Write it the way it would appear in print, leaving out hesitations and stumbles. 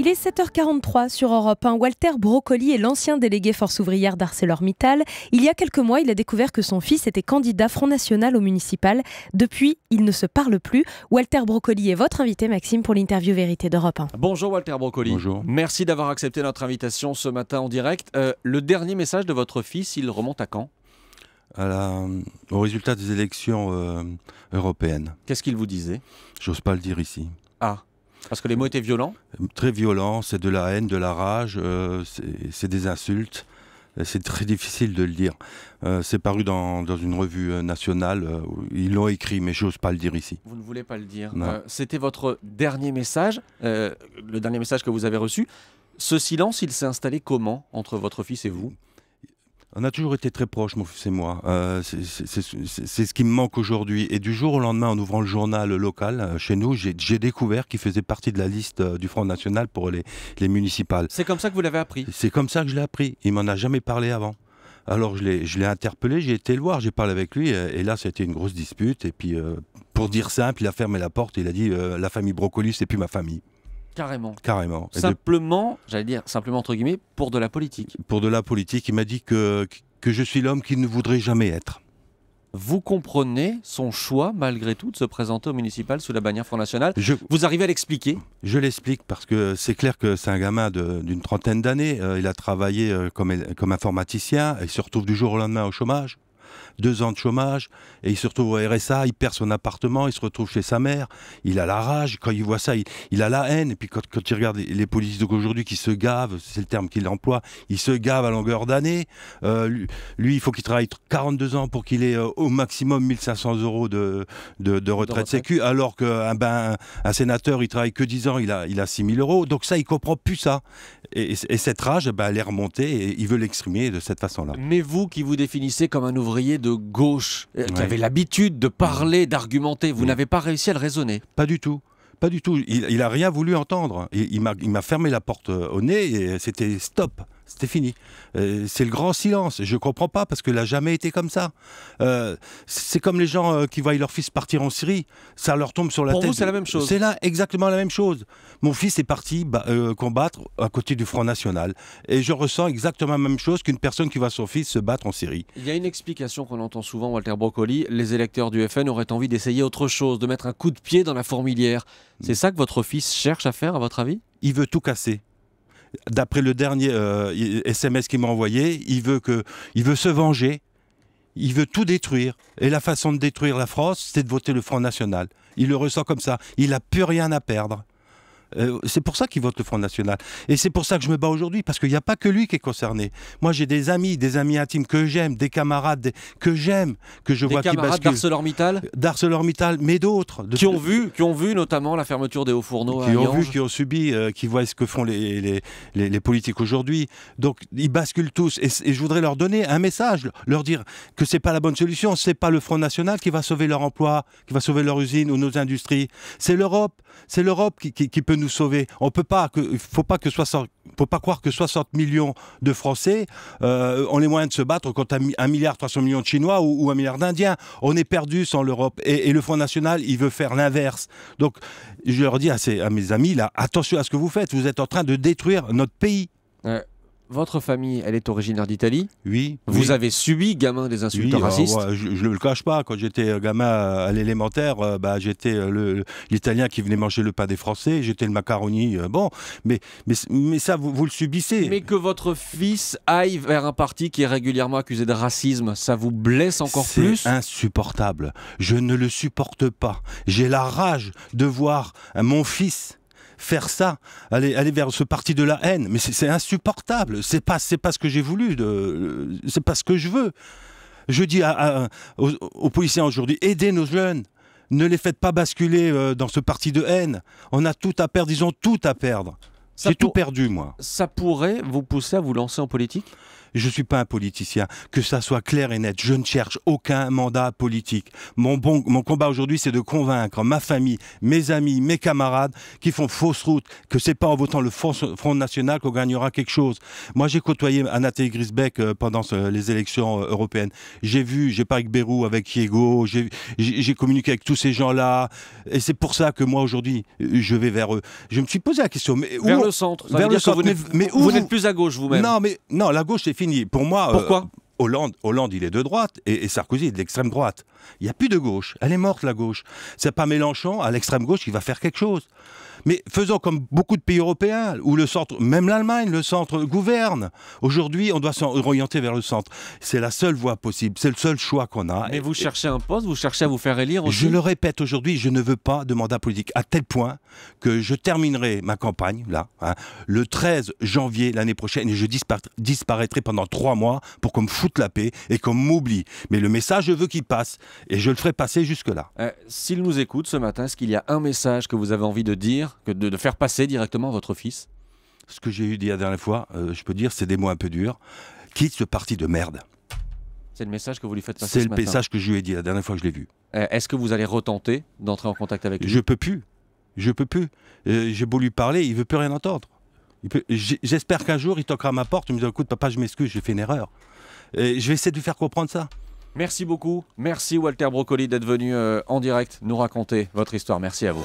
Il est 7h43 sur Europe 1. Walter Broccoli est l'ancien délégué force ouvrière d'ArcelorMittal. Il y a quelques mois, il a découvert que son fils était candidat Front National au municipal. Depuis, ils ne se parlent plus. Walter Broccoli est votre invité, Maxime, pour l'interview vérité d'Europe 1. Bonjour Walter Broccoli. Bonjour. Merci d'avoir accepté notre invitation ce matin en direct. Le dernier message de votre fils, il remonte à quand ? Au résultat des élections européennes. Qu'est-ce qu'il vous disait ? J'ose pas le dire ici. Ah, parce que les mots étaient violents ? Très violent, c'est de la haine, de la rage, c'est des insultes. C'est très difficile de le dire. C'est paru dans une revue nationale. Ils l'ont écrit, mais j'ose pas le dire ici. Vous ne voulez pas le dire. Non. C'était votre dernier message, le dernier message que vous avez reçu. Ce silence, il s'est installé comment entre votre fils et vous ? On a toujours été très proches, mon fils et moi. C'est ce qui me manque aujourd'hui. Et du jour au lendemain, en ouvrant le journal local, chez nous, j'ai découvert qu'il faisait partie de la liste du Front National pour les municipales. C'est comme ça que vous l'avez appris ? C'est comme ça que je l'ai appris. Il m'en a jamais parlé avant. Alors je l'ai interpellé, j'ai été le voir, j'ai parlé avec lui. Et là, c'était une grosse dispute. Et puis, pour dire simple, il a fermé la porte. Il a dit la famille Broccoli, c'est plus ma famille. Carrément. Carrément. Simplement, j'allais dire, simplement entre guillemets, pour de la politique. Pour de la politique, il m'a dit que je suis l'homme qu'il ne voudrait jamais être. Vous comprenez son choix, malgré tout, de se présenter au municipal sous la bannière Front National ? Vous arrivez à l'expliquer ? Je l'explique parce que c'est clair que c'est un gamin d'une trentaine d'années. Il a travaillé comme informaticien. Il se retrouve du jour au lendemain au chômage. 2 ans de chômage, et il se retrouve au RSA, il perd son appartement, il se retrouve chez sa mère, il a la rage, quand il voit ça, il a la haine, et puis quand il regarde les politiques d'aujourd'hui qui se gavent, c'est le terme qu'il emploie, il se gave à longueur d'année, lui il faut qu'il travaille 42 ans pour qu'il ait au maximum 1500 € de retraite sécu, alors qu'un sénateur il travaille que 10 ans, il a 6000 €, donc ça il comprend plus ça, et cette rage, elle est remontée, et il veut l'exprimer de cette façon-là. Mais vous qui vous définissez comme un ouvrier de gauche, qui avait l'habitude de parler, d'argumenter, vous n'avez pas réussi à le raisonner ? Pas du tout. Pas du tout. Il a rien voulu entendre. Il m'a fermé la porte au nez et c'était stop. C'était fini. C'est le grand silence. Je ne comprends pas parce qu'il n'a jamais été comme ça. C'est comme les gens qui voient leur fils partir en Syrie. Ça leur tombe sur la tête. Pour vous, c'est la même chose ? C'est là exactement la même chose. Mon fils est parti combattre à côté du Front National. Et je ressens exactement la même chose qu'une personne qui voit son fils se battre en Syrie. Il y a une explication qu'on entend souvent, Walter Broccoli. Les électeurs du FN auraient envie d'essayer autre chose, de mettre un coup de pied dans la fourmilière. C'est ça que votre fils cherche à faire, à votre avis ? Il veut tout casser. D'après le dernier SMS qu'il m'a envoyé, il veut se venger, il veut tout détruire. Et la façon de détruire la France, c'est de voter le Front National. Il le ressent comme ça. Il n'a plus rien à perdre. C'est pour ça qu'il vote le Front National. Et c'est pour ça que je me bats aujourd'hui, parce qu'il n'y a pas que lui qui est concerné. Moi, j'ai des amis intimes que j'aime, des camarades que j'aime, que je vois qui basculent. Des camarades d'ArcelorMittal ? d'ArcelorMittal, mais d'autres. Qui ont vu notamment la fermeture des hauts fourneaux à Yange. Qui ont subi, qui voient ce que font les politiques aujourd'hui. Donc, ils basculent tous. Et je voudrais leur donner un message, leur dire que ce n'est pas la bonne solution. Ce n'est pas le Front National qui va sauver leur emploi, qui va sauver leur usine ou nos industries. C'est l'Europe. C'est l'Europe qui peut nous sauver. Faut pas croire que 60 millions de Français ont les moyens de se battre contre 1,3 milliard de Chinois ou 1 milliard d'Indiens. On est perdu sans l'Europe. Et le Front National, il veut faire l'inverse. Donc, je leur dis à mes amis, là, attention à ce que vous faites. Vous êtes en train de détruire notre pays. Votre famille, elle est originaire d'Italie ? Oui. Vous avez subi, gamin, des insultes racistes ? Je ne le cache pas. Quand j'étais gamin à l'élémentaire, j'étais l'Italien qui venait manger le pain des Français. J'étais le macaroni. Mais ça, vous le subissez. Mais que votre fils aille vers un parti qui est régulièrement accusé de racisme, ça vous blesse encore plus ? C'est insupportable. Je ne le supporte pas. J'ai la rage de voir mon fils faire ça, aller vers ce parti de la haine, mais c'est insupportable. C'est pas ce que j'ai voulu, c'est pas ce que je veux. Je dis aux policiers aujourd'hui, aidez nos jeunes, ne les faites pas basculer dans ce parti de haine. On a tout à perdre, ils ont tout à perdre. J'ai tout perdu, moi. Ça pourrait vous pousser à vous lancer en politique ? Je ne suis pas un politicien. Que ça soit clair et net. Je ne cherche aucun mandat politique. Mon combat aujourd'hui, c'est de convaincre ma famille, mes amis, mes camarades qui font fausse route, que c'est pas en votant le Front National qu'on gagnera quelque chose. Moi, j'ai côtoyé Nathalie Griesbeck pendant les élections européennes. J'ai parlé avec Bayrou, avec Hiego, j'ai communiqué avec tous ces gens-là. Et c'est pour ça que moi, aujourd'hui, je vais vers eux. Je me suis posé la question. Mais vers le centre. Ça veut dire que vous n'êtes plus à gauche vous-même. Non, la gauche, c'est fini. Pour moi. Pourquoi Hollande, il est de droite, et Sarkozy, il est de l'extrême droite. Il n'y a plus de gauche. Elle est morte, la gauche. C'est pas Mélenchon, à l'extrême gauche, qui va faire quelque chose. Mais faisons comme beaucoup de pays européens, où le centre, même l'Allemagne, le centre gouverne. Aujourd'hui, on doit s'orienter vers le centre. C'est la seule voie possible, c'est le seul choix qu'on a. Mais vous cherchez un poste, vous cherchez à vous faire élire aussi? Je le répète aujourd'hui, je ne veux pas de mandat politique, à tel point que je terminerai ma campagne, là, le 13 janvier l'année prochaine, et je disparaîtrai pendant 3 mois pour qu'on me foute la paix et qu'on m'oublie. Mais le message, je veux qu'il passe, et je le ferai passer jusque-là. S'il nous écoute ce matin, est-ce qu'il y a un message que vous avez envie de dire, de faire passer directement à votre fils? Ce que j'ai dit la dernière fois, je peux dire, c'est des mots un peu durs. Quitte ce parti de merde. C'est le message que vous lui faites passer C'est ce le matin. message que je lui ai dit la dernière fois que je l'ai vu. Est-ce que vous allez retenter d'entrer en contact avec lui? Je peux plus. J'ai beau lui parler, il veut plus rien entendre. J'espère qu'un jour, il toquera à ma porte, il me dit, écoute papa, je m'excuse, j'ai fait une erreur. Et je vais essayer de lui faire comprendre ça. Merci beaucoup. Merci Walter Broccoli d'être venu en direct nous raconter votre histoire. Merci à vous.